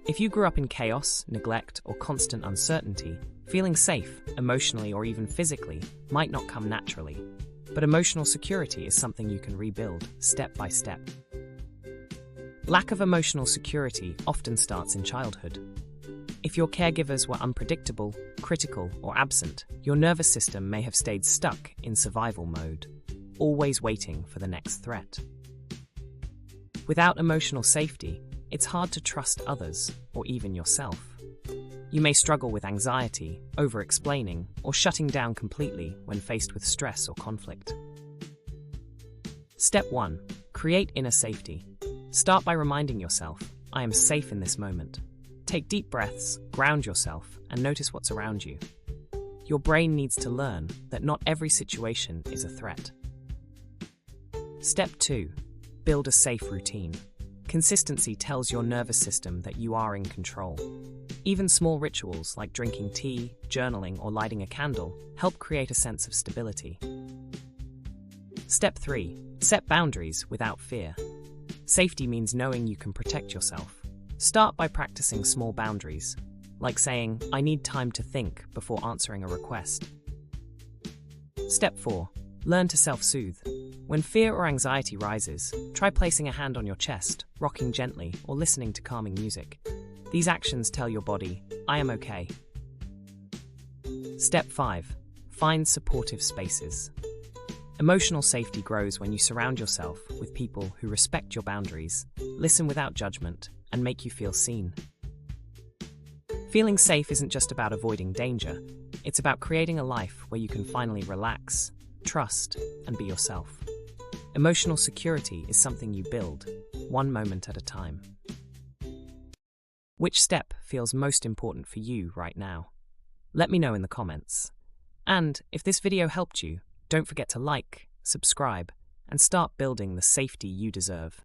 If you grew up in chaos, neglect, or constant uncertainty, feeling safe, emotionally or even physically, might not come naturally. But emotional security is something you can rebuild, step by step. Lack of emotional security often starts in childhood. If your caregivers were unpredictable, critical, or absent, your nervous system may have stayed stuck in survival mode, always waiting for the next threat. Without emotional safety, it's hard to trust others, or even yourself. You may struggle with anxiety, over-explaining, or shutting down completely when faced with stress or conflict. Step 1. Create inner safety. Start by reminding yourself, I am safe in this moment. Take deep breaths, ground yourself, and notice what's around you. Your brain needs to learn that not every situation is a threat. Step 2. Build a safe routine. Consistency tells your nervous system that you are in control. Even small rituals like drinking tea, journaling, or lighting a candle help create a sense of stability. Step 3. Set boundaries without fear. Safety means knowing you can protect yourself. Start by practicing small boundaries, like saying, I need time to think before answering a request. Step 4. Learn to self-soothe. When fear or anxiety rises, try placing a hand on your chest, rocking gently, or listening to calming music. These actions tell your body, I am okay. Step 5. Find supportive spaces. Emotional safety grows when you surround yourself with people who respect your boundaries, listen without judgment, and make you feel seen. Feeling safe isn't just about avoiding danger, it's about creating a life where you can finally relax, trust, and be yourself. Emotional security is something you build, one moment at a time. Which step feels most important for you right now? Let me know in the comments. And if this video helped you, don't forget to like, subscribe, and start building the safety you deserve.